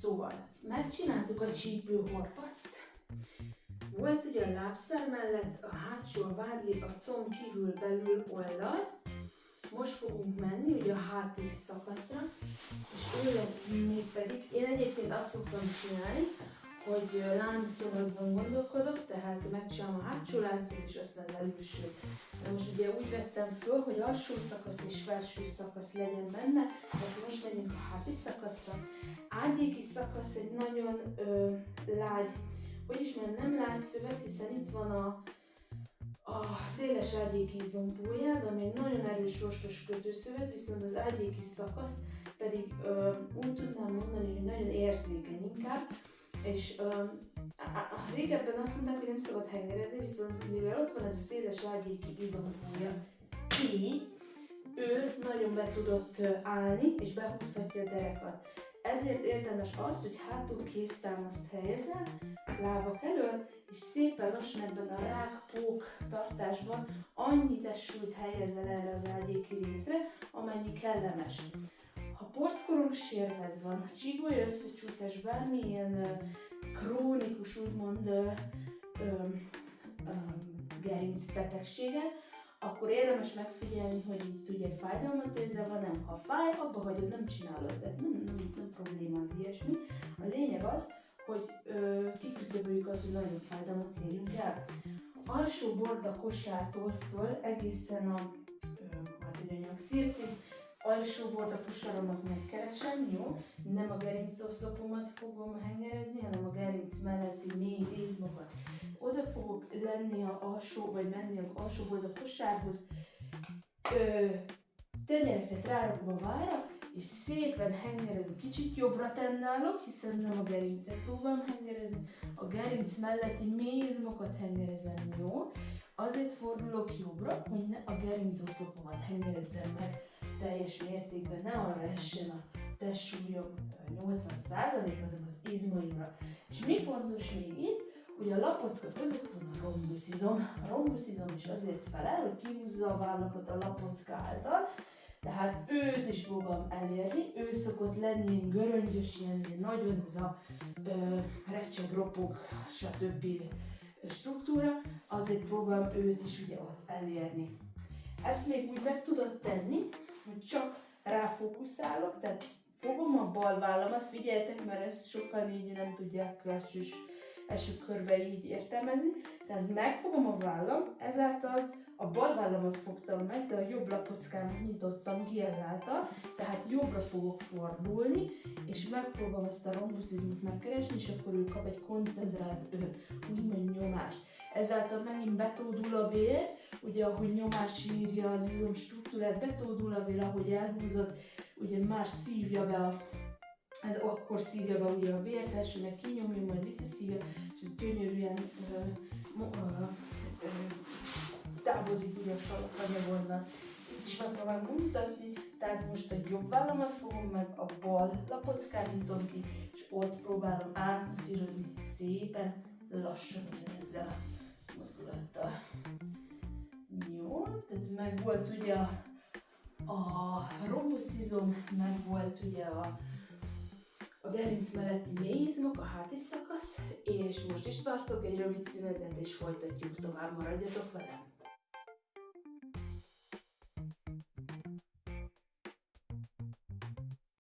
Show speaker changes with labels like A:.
A: Szóval, megcsináltuk a csípőhorpaszt. Volt ugye a lábszár mellett a hátsó, a vádli, a comb kívül belül oldalt. Most fogunk menni ugye a háti szakaszra, és ő lesz mégpedig. Én egyébként azt szoktam csinálni, hogy láncolatban gondolkodok, tehát megcsinálom a hátsó láncot és aztán az elősőt. De most ugye úgy vettem föl, hogy alsó szakasz és felső szakasz legyen benne, tehát most megyünk a háti szakaszra. Ágyéki szakasz egy nagyon lágy, vagyis nem lágyszövet, hiszen itt van a széles ágyéki zombójád, ami egy nagyon erős rostos kötőszövet, viszont az ágyéki szakasz pedig úgy tudnám mondani, hogy nagyon érzékeny inkább, és régebben azt mondták, hogy nem szabad hengerezni, viszont mivel ott van ez a széles ágyéki izompója, így ő nagyon be tudott állni, és behúzhatja a derekat. Ezért érdemes az, hogy hátul kéztámaszt helyezel, lábak elől, és szépen lassan ebben a rákpók tartásban annyi testsúlyt helyezel erre az ágyéki részre, amennyi kellemes. Ha porckorong-sérved van, csípolya összecsúszás, bármilyen krónikus úgymond gerincbetegséggel, akkor érdemes megfigyelni, hogy itt ugye fájdalmat érzel, vagy nem. Ha fáj, abba hagyod, nem csinálod, tehát nem probléma az ilyesmi. A lényeg az, hogy kiküszöböljük azt, hogy nagyon fájdalmat érjünk el. Alsó borda kosártól föl egészen a szirtig, alsó borda kosaromat megkeresem, jó? Nem a gerincoszlopomat fogom hengerezni, hanem a gerinc melletti mély izmokat. Oda fogok lenni a alsó, vagy menni az alsó borda kosárhoz, tenyereket rárakom a vára, és szépen hengerezem. Kicsit jobbra tennálok, hiszen nem a gerincet próbálom hengerezni, a gerinc melletti mély izmokat hengerezem, jó? Azért fordulok jobbra, hogy ne a gerincoszlopomat hengerezzem meg teljes mértékben, ne arra essen a testsúlyom 80%-a, hanem az izmaimra. És mi fontos még itt, hogy a lapocka között van a rombuszizom. A rombuszizom is azért felel, hogy kihúzza a vállakat a lapocka által, tehát őt is próbálom elérni, ő szokott lenni ilyen göröngyös, ilyen nagyon ez a recseg, ropog, stb. Struktúra, azért próbálom őt is ugye ott elérni. Ezt még úgy meg tudod tenni, hogy csak ráfókuszálok, tehát fogom a bal vállamat, figyeljetek, mert ezt sokan így nem tudják első körbe így értelmezni, tehát megfogom a vállam, ezáltal a bal vállamat fogtam meg, de a jobb lapockám nyitottam ki ezáltal, tehát jobbra fogok fordulni, és megpróbálom ezt a rombuszizmot megkeresni, és akkor ő kap egy koncentrált, úgymond nyomást. Ezáltal megint betódul a vér, ugye ahogy nyomás írja az izom struktúrát, betódul a vér, ahogy elhúzod, ugye már szívja be ez akkor szívja be ugye a vért, első meg kinyomja, majd visszaszívja, és ez gyönyörűen távozik ugye a salakanyagonnal. Itt is megpróbálom mutatni, tehát most a jobb vállamat fogom meg, a bal lapockát nyitom ki, és ott próbálom átmasszírozni szépen, lassan ezzel a mozdulattal. Jó, tehát meg volt ugye a rombuszizom, meg volt ugye a gerinc melletti mély izmok, a háti szakasz, és most is tartok egy rövid szünetet, és folytatjuk tovább, maradjatok velem!